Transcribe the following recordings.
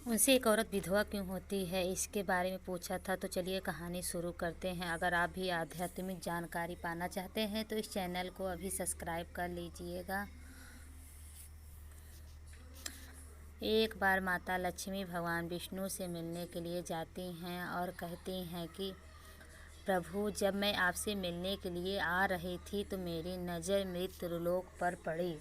उनसे एक औरत विधवा क्यों होती है, इसके बारे में पूछा था। तो चलिए कहानी शुरू करते हैं। अगर आप भी आध्यात्मिक जानकारी पाना चाहते हैं तो इस चैनल को अभी सब्सक्राइब कर लीजिएगा। एक बार माता लक्ष्मी भगवान विष्णु से मिलने के लिए जाती हैं और कहती हैं कि प्रभु, जब मैं आपसे मिलने के लिए आ रही थी तो मेरी नज़र मृत्युलोक पर पड़ी।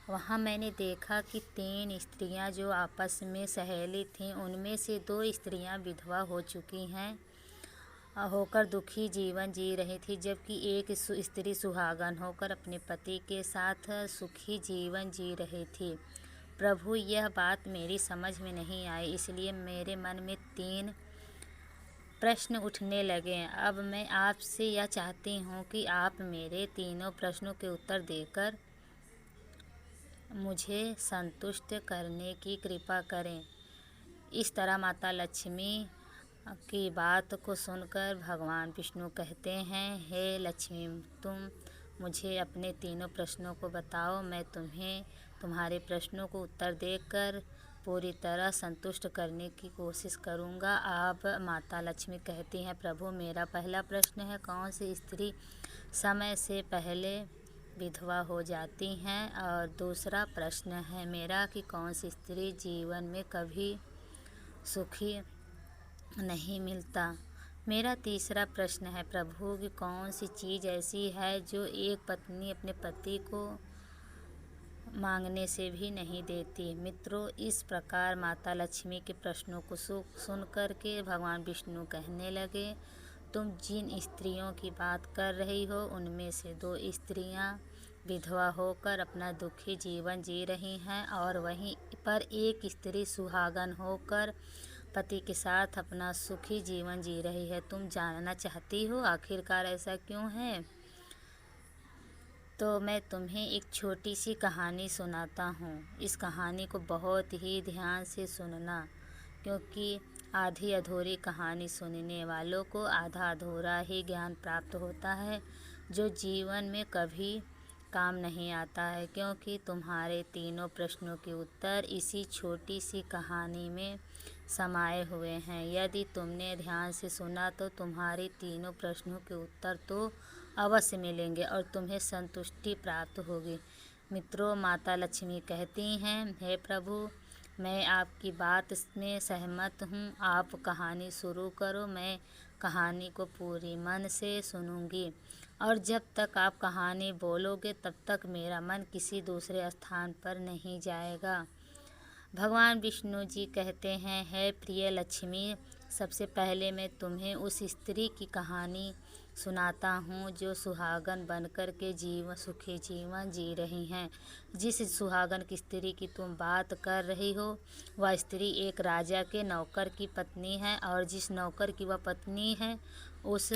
वहाँ मैंने देखा कि 3 स्त्रियां जो आपस में सहेली थीं, उनमें से 2 स्त्रियां विधवा हो चुकी हैं होकर दुखी जीवन जी रही थी, जबकि एक स्त्री सुहागन होकर अपने पति के साथ सुखी जीवन जी रही थी। प्रभु, यह बात मेरी समझ में नहीं आई, इसलिए मेरे मन में 3 प्रश्न उठने लगे। अब मैं आपसे यह चाहती हूँ कि आप मेरे तीनों प्रश्नों के उत्तर देकर मुझे संतुष्ट करने की कृपा करें। इस तरह माता लक्ष्मी की बात को सुनकर भगवान विष्णु कहते हैं, हे लक्ष्मी, तुम मुझे अपने तीनों प्रश्नों को बताओ। मैं तुम्हें तुम्हारे प्रश्नों को उत्तर देकर पूरी तरह संतुष्ट करने की कोशिश करूँगा। अब माता लक्ष्मी कहती हैं, प्रभु, मेरा पहला प्रश्न है, कौन सी स्त्री समय से पहले विधवा हो जाती हैं? और दूसरा प्रश्न है मेरा कि कौन सी स्त्री जीवन में कभी सुखी नहीं मिलता। मेरा तीसरा प्रश्न है, प्रभु, कि कौन सी चीज़ ऐसी है जो एक पत्नी अपने पति को मांगने से भी नहीं देती। मित्रों, इस प्रकार माता लक्ष्मी के प्रश्नों को सुन कर के भगवान विष्णु कहने लगे, तुम जिन स्त्रियों की बात कर रही हो उनमें से 2 स्त्रियां विधवा होकर अपना दुखी जीवन जी रही हैं और वहीं पर एक स्त्री सुहागन होकर पति के साथ अपना सुखी जीवन जी रही है। तुम जानना चाहती हो आखिरकार ऐसा क्यों है? तो मैं तुम्हें एक छोटी सी कहानी सुनाता हूँ। इस कहानी को बहुत ही ध्यान से सुनना, क्योंकि आधी अधूरी कहानी सुनने वालों को आधा अधूरा ही ज्ञान प्राप्त होता है, जो जीवन में कभी काम नहीं आता है। क्योंकि तुम्हारे तीनों प्रश्नों के उत्तर इसी छोटी सी कहानी में समाये हुए हैं। यदि तुमने ध्यान से सुना तो तुम्हारे तीनों प्रश्नों के उत्तर तो अवश्य मिलेंगे और तुम्हें संतुष्टि प्राप्त होगी। मित्रों, माता लक्ष्मी कहती हैं, हे प्रभु, मैं आपकी बात में सहमत हूँ। आप कहानी शुरू करो, मैं कहानी को पूरी मन से सुनूंगी और जब तक आप कहानी बोलोगे तब तक मेरा मन किसी दूसरे स्थान पर नहीं जाएगा। भगवान विष्णु जी कहते हैं, हे प्रिय लक्ष्मी, सबसे पहले मैं तुम्हें उस स्त्री की कहानी सुनाता हूँ जो सुहागन बनकर के सुखी जीवन जी रही हैं। जिस सुहागन की स्त्री की तुम बात कर रही हो, वह स्त्री एक राजा के नौकर की पत्नी है और जिस नौकर की वह पत्नी है, उस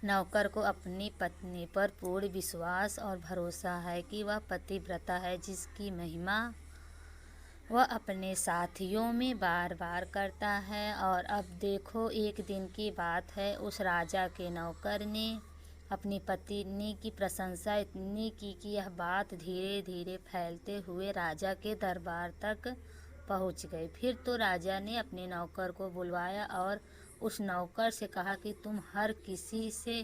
नौकर को अपनी पत्नी पर पूर्ण विश्वास और भरोसा है कि वह पतिव्रता है, जिसकी महिमा वह अपने साथियों में बार बार करता है। और अब देखो, एक दिन की बात है, उस राजा के नौकर ने अपनी पत्नी की प्रशंसा इतनी की कि यह बात धीरे धीरे फैलते हुए राजा के दरबार तक पहुंच गई। फिर तो राजा ने अपने नौकर को बुलवाया और उस नौकर से कहा कि तुम हर किसी से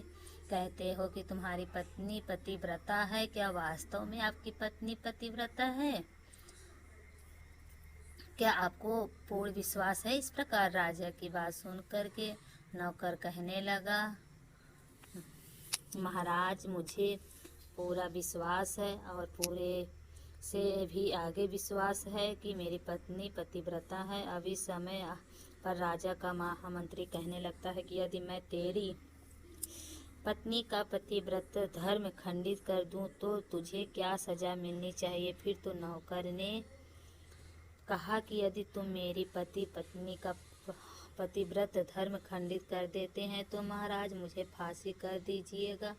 कहते हो कि तुम्हारी पत्नी पतिव्रता है, क्या वास्तव में आपकी पत्नी पतिव्रता है? क्या आपको पूर्ण विश्वास है? इस प्रकार राजा की बात सुन कर के नौकर कहने लगा, महाराज, मुझे पूरा विश्वास है और पूरे से भी आगे विश्वास है कि मेरी पत्नी पतिव्रता है। अब इस समय पर राजा का महामंत्री कहने लगता है कि यदि मैं तेरी पत्नी का पतिव्रत धर्म खंडित कर दूं तो तुझे क्या सजा मिलनी चाहिए? फिर तो नौकर ने कहा कि यदि तुम मेरी पत्नी का पतिव्रत धर्म खंडित कर देते हैं तो महाराज मुझे फांसी कर दीजिएगा,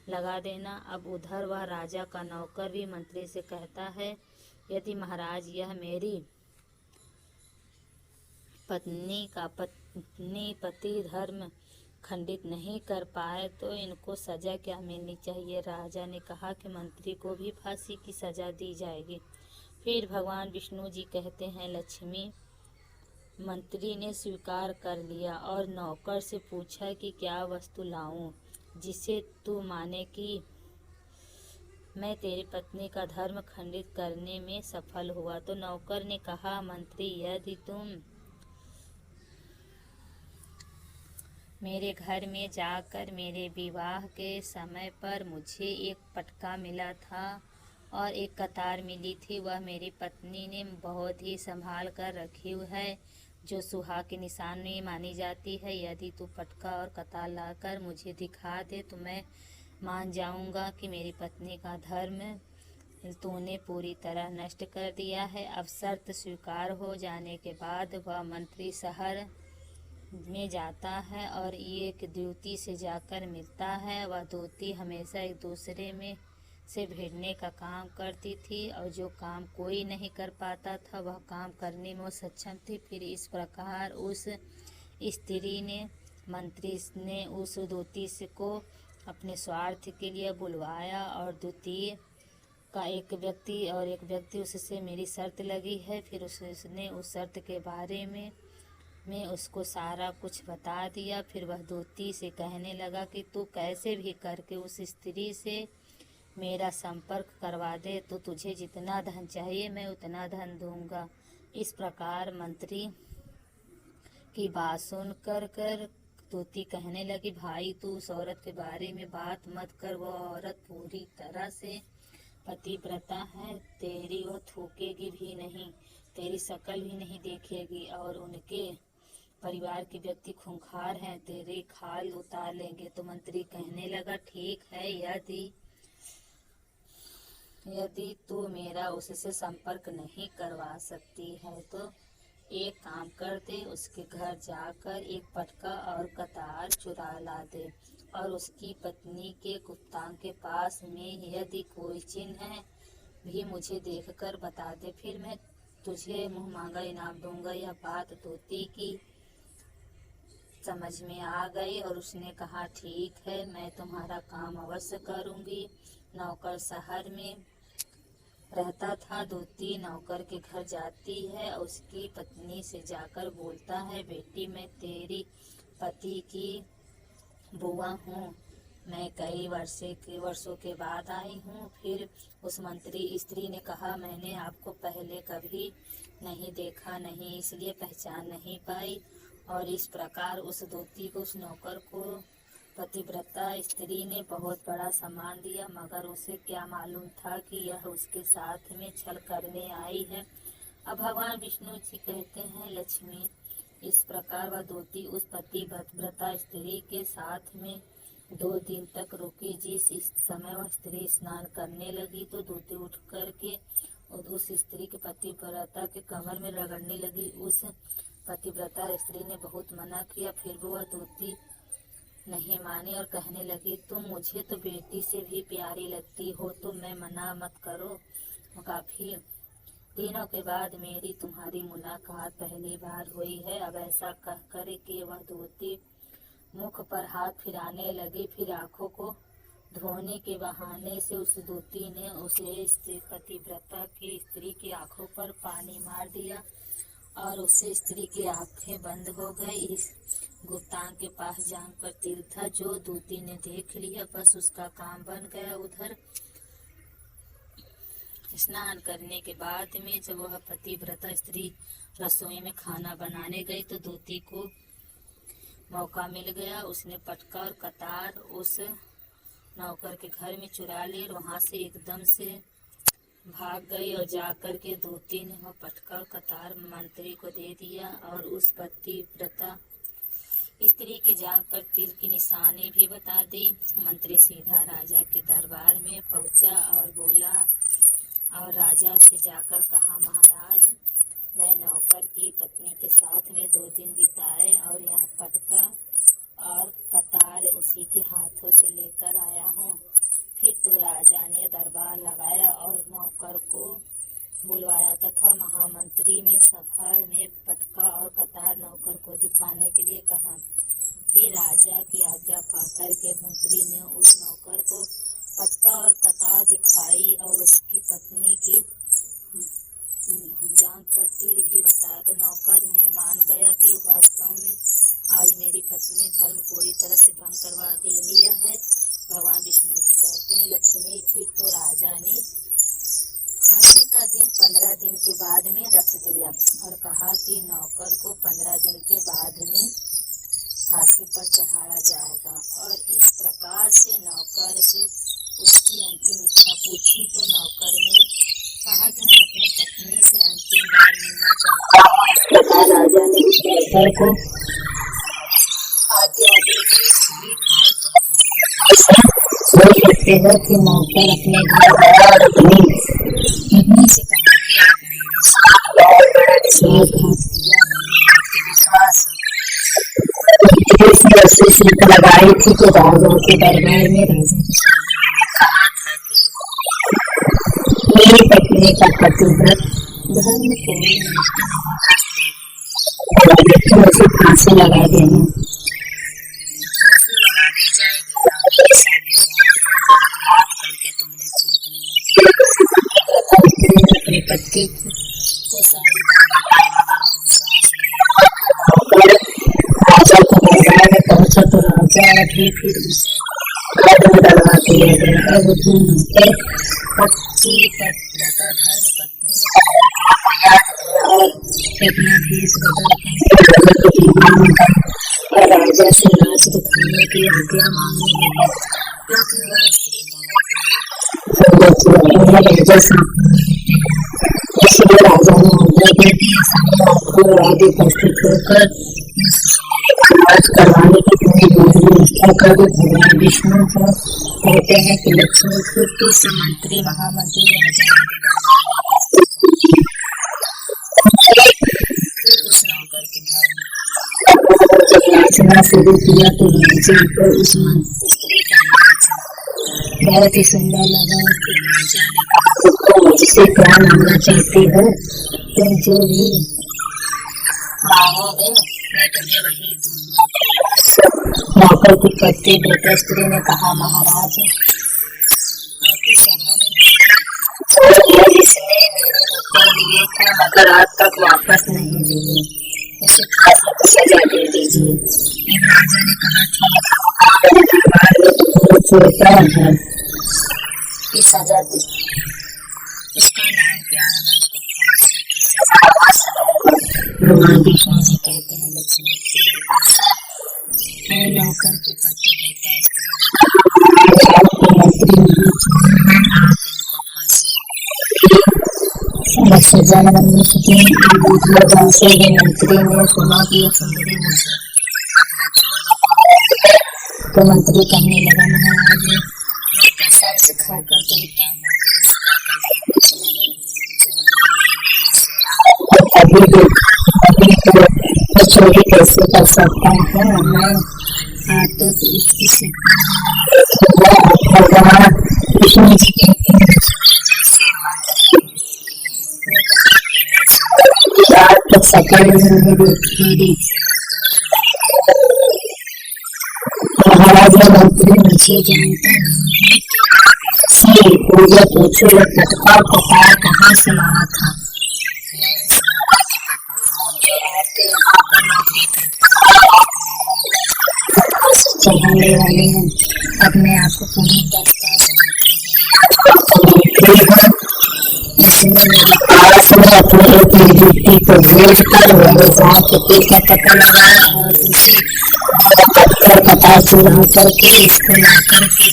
लगा देना। अब उधर वह राजा का नौकर भी मंत्री से कहता है, यदि महाराज यह मेरी पत्नी का पति धर्म खंडित नहीं कर पाए तो इनको सजा क्या मिलनी चाहिए? राजा ने कहा कि मंत्री को भी फांसी की सजा दी जाएगी। फिर भगवान विष्णु जी कहते हैं, लक्ष्मी। मंत्री ने स्वीकार कर लिया और नौकर से पूछा कि क्या वस्तु लाऊं जिसे तू माने कि मैं तेरी पत्नी का धर्म खंडित करने में सफल हुआ। तो नौकर ने कहा, मंत्री, यदि तुम मेरे घर में जाकर मेरे विवाह के समय पर मुझे एक पटका मिला था और एक कतार मिली थी, वह मेरी पत्नी ने बहुत ही संभाल कर रखी हुई है, जो सुहाग के निशान में मानी जाती है। यदि तू पटका और कतार लाकर मुझे दिखा दे तो मैं मान जाऊंगा कि मेरी पत्नी का धर्म तूने पूरी तरह नष्ट कर दिया है। अब शर्त स्वीकार हो जाने के बाद वह मंत्री शहर में जाता है और एक द्युति से जाकर मिलता है। वह द्युति हमेशा एक दूसरे में से भिड़ने का काम करती थी और जो काम कोई नहीं कर पाता था वह काम करने में वो सक्षम थी। फिर इस प्रकार उस स्त्री ने मंत्री ने उस द्युति को अपने स्वार्थ के लिए बुलवाया और द्वितीय का एक व्यक्ति उससे मेरी शर्त लगी है। फिर उसने उस शर्त के बारे में उसको सारा कुछ बता दिया। फिर वह द्युति से कहने लगा कि तू कैसे भी करके उस स्त्री से मेरा संपर्क करवा दे, तो तुझे जितना धन चाहिए मैं उतना धन दूंगा। इस प्रकार मंत्री की बात सुन कर द्युति कहने लगी, भाई तू उस औरत के बारे में बात मत कर, वह औरत पूरी तरह से पतिव्रता है, तेरी वो थूकेगी भी नहीं, तेरी शक्ल भी नहीं देखेगी और उनके परिवार के व्यक्ति खूंखार हैं, तेरे खाल उतार लेंगे। तो मंत्री कहने लगा, ठीक है, यदि तू मेरा उससे संपर्क नहीं करवा सकती है तो एक काम कर दे, उसके घर जाकर एक पटका और कतार चुरा ला दे और उसकी पत्नी के गुप्तांग के पास में यदि कोई चिन्ह है भी मुझे देखकर बता दे, फिर मैं तुझे मुँह मांगा इनाम दूंगा। यह बात द्युति की समझ में आ गई और उसने कहा, ठीक है, मैं तुम्हारा काम अवश्य करूंगी। नौकर शहर में रहता था। द्युति नौकर के घर जाती है, उसकी पत्नी से जाकर बोलता है, बेटी, मैं तेरी पति की बुआ हूँ, मैं कई वर्षों के बाद आई हूँ। फिर उस मंत्री स्त्री ने कहा, मैंने आपको पहले कभी नहीं देखा, नहीं इसलिए पहचान नहीं पाई। और इस प्रकार उस द्युति को, उस नौकर को पतिव्रता स्त्री ने बहुत बड़ा सम्मान दिया, मगर उसे क्या मालूम था कि यह उसके साथ में छल करने आई है। अब भगवान विष्णु जी कहते हैं, लक्ष्मी, इस प्रकार वह द्युति उस पतिव्रता स्त्री के साथ में 2 दिन तक रुकी। जिस समय वह स्त्री स्नान करने लगी तो द्युति उठ करके उस स्त्री के पतिव्रता के कमर में रगड़ने लगी। उस पतिव्रता स्त्री ने बहुत मना किया, फिर भी वह द्युति नहीं मानी और कहने लगी, तुम मुझे तो बेटी से भी प्यारी लगती हो, तो मैं मना मत करो। काफी दिनों के बाद मेरी तुम्हारी मुलाकात पहली बार हुई है। अब ऐसा कह कर के वह द्युति मुख पर हाथ फिराने लगी। फिर आंखों को धोने के बहाने से उस द्युति ने उसे पतिव्रता की स्त्री की आंखों पर पानी मार दिया और उससे स्त्री की आंखें बंद हो गई। इस गुप्तांग के पास जांग पर तिल था जो द्युति ने देख लिया, बस उसका काम बन गया। उधर स्नान करने के बाद में जब वह पतिव्रता स्त्री रसोई में खाना बनाने गई तो द्युति को मौका मिल गया। उसने पटका और कतार उस नौकर के घर में चुरा ली और वहां से एकदम से भाग गई और जाकर के द्युति ने वह पटका और कतार मंत्री को दे दिया और उस पतिव्रता स्त्री की जांघ पर तिल की निशानी भी बता दी। मंत्री सीधा राजा के दरबार में पहुंचा और बोला और राजा से जाकर कहा, महाराज, मैं नौकर की पत्नी के साथ में 2 दिन बिताए और यह पटका और कतार उसी के हाथों से लेकर आया हूँ। फिर तो राजा ने दरबार लगाया और नौकर को बुलवाया तथा महामंत्री में सभा में पटका और कतार नौकर को दिखाने के लिए कहा। फिर राजा की आज्ञा पाकर के मंत्री ने उस नौकर को पटका और कतार दिखाई और उसकी पत्नी की जान पर तिल भी बताया तो नौकर ने मान गया कि वास्तव में आज मेरी पत्नी धर्म पूरी तरह से भंग करवा लिया है। भगवान विष्णु जी कहते हैं, लक्ष्मी फिर तो राजा ने फांसी का दिन 15 दिन के बाद में रख दिया और कहा कि नौकर को 15 दिन के बाद में फांसी पर चढ़ाया जाएगा। और इस प्रकार से नौकर से उसकी अंतिम इच्छा पूछी तो नौकर ने कहा कि मैं अपनी पत्नी से अंतिम बार मिलना चाहता हूँ। इस प्रकार राजा ने उस नौकर को देखते हो कि नौकर अपने घर गया और अपनी पत्नी से कहा कि आप मेरे साथ बहुत बड़ा विश्वासघात किया। मैंने विश्वास ऐसी शर्त लगाई थी कि राजा के दरबार में राजा ने कहा था कि मेरी पत्नी का पतिव्रत धर्म कोई नष्ट नहीं करते, मुझे फांसी लगा देना, फांसी लगा दी जाएगी। करके तुमने अपने पति को सारी राजा को दरबार में पहुंचा तो राजा भी फिर उसे डलवा दिया गया। अब पति और अपना भेष बदल और राजा से नाच दिखाने की आज्ञा मांगने लगे। इसलिए राजा ने आज्ञा दी उपस्थित होकर नाच करवाने की पूरी व्यवस्था कर दी। भगवान विष्णु को कहते हैं कि लक्ष्मी के मंत्री महामंत्री राजा फिर उस नौकर की जब नाचना शुरू किया तो राजा को उस मंत्री का नाच बहुत ही सुंदर लगा। उसके राजा ने कहा, तुम मुझसे क्या मांगना चाहती हो? तुम जो भी मांगोगे मैं तुम्हें वही दूंगा। नौकर की पत्नी बेटा स्त्री ने कहा, महाराज आपकी समझ जिसने मेरे ऊपर लिए था मगर आज तक वापस नहीं लिए, उसे फांसी की सजा दे दीजिए। राजा ने कहा, छोटा है की सजा दी, उसका नाम क्या है? भगवान विष्णु जी कहते हैं, लक्ष्मी की आशा है नौकर की पत्नी बेटा सजा लगने से मंत्री ने सुना कि सुंदरी मुझे तो मंत्री कहने लगा, महाराज कसम से खाकर कहता हूँ चोरी कैसे कर सकता हूँ मैं? तो इसकी भगवान विष्णु जी कहते हैं, महाराज मंत्री मुझे जानता नहीं पूजा पूछो लटका कपार कहाँ से लाना था। चढ़ाने वाले हैं अपने आप को पूरी अपनी ड्यूटी को भेज कर का पता लगाया और उसे पता चुरा करके इसको ला करके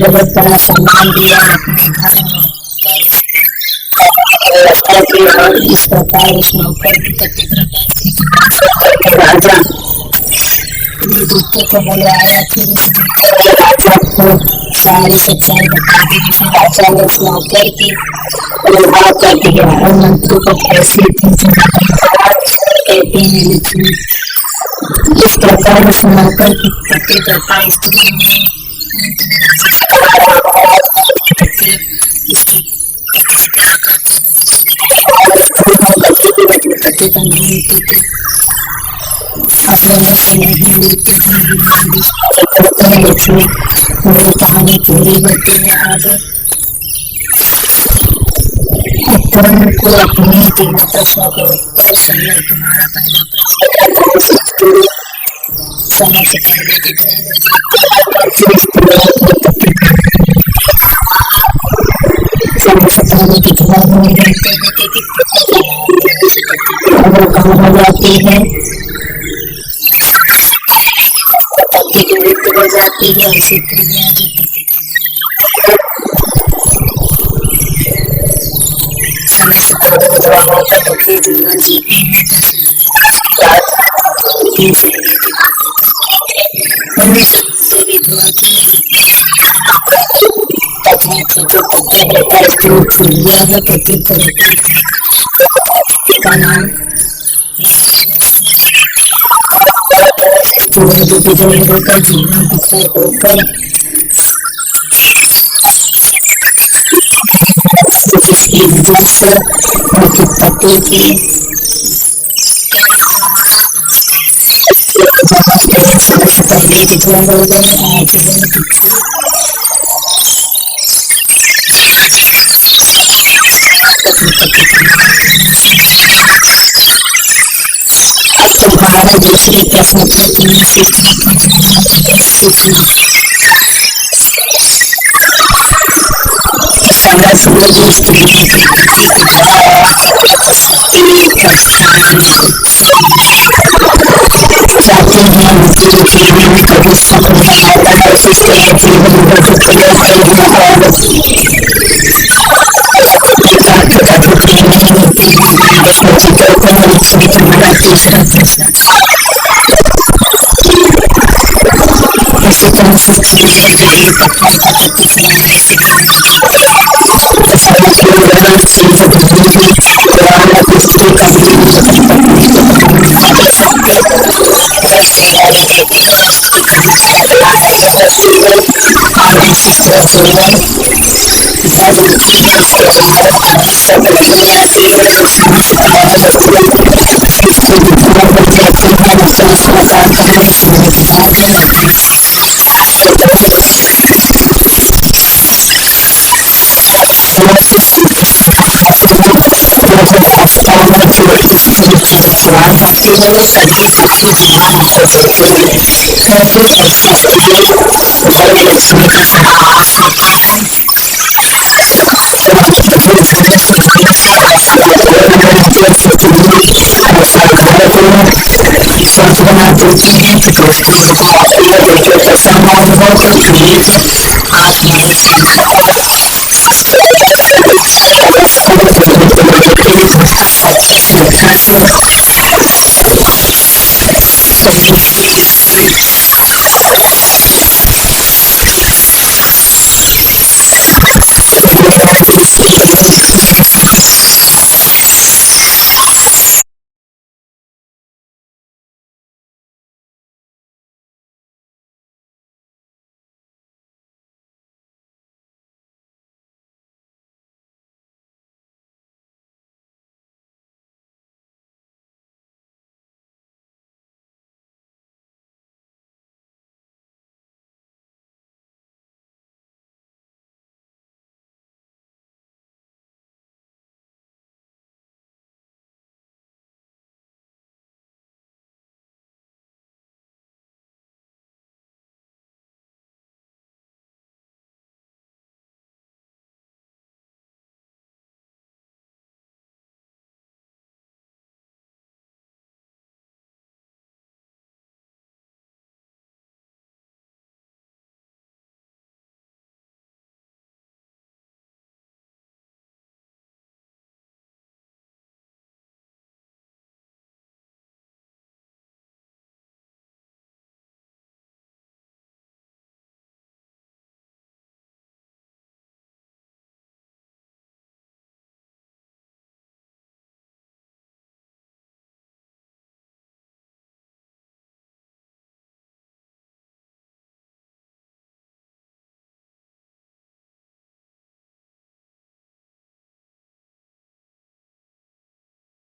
बहुत बड़ा सम्मान दिया अपने घर में और इस प्रकार उस नौकर की राजा दूतों को बुलाया। फिर राजा को सारी सच्चाई बता दी। राजा ने उस नौकर की विवाह कर दिया और मंत्री को पैसे कहते हैं लक्ष्मी। इस प्रकार उस नौकर की पति तथा स्त्री ने रोटी बनाने के लिए अपने से नहीं मिलती है लक्ष्मी। मेरी कहानी पूरी होती है आगे। उत्तरायण को अपने 3 प्रश्नों के उत्तर सुनकर तुम्हारा पहला प्रश्न समय से पहले कितना हो जाती है मृत्यु हो जाती है। उसी समय से पहले विधवा होकर दुखी जीवन जीते हैं विधवा की पत्नी थी जो पति लेकर स्त्री छूट गया है। पति का नाम विधवा का जीवन विफल होकर जिसकी वजह से उनके पति की समय से पहले विधवा हो गए। आज तुम्हारा दूसरे प्रश्न का तुम्हें संघर्ष में स्त्री चाहते हैं उनके जीवन में कभी सुख नहीं आता है। इसलिए जीवन तुम्हारा तीसरा प्रश्न इसी तरह से लक्ष्मी का सहवास होता है। सोच बना देती है कि दोस्तों को संभव हो तो प्लीज आप मेरे चैनल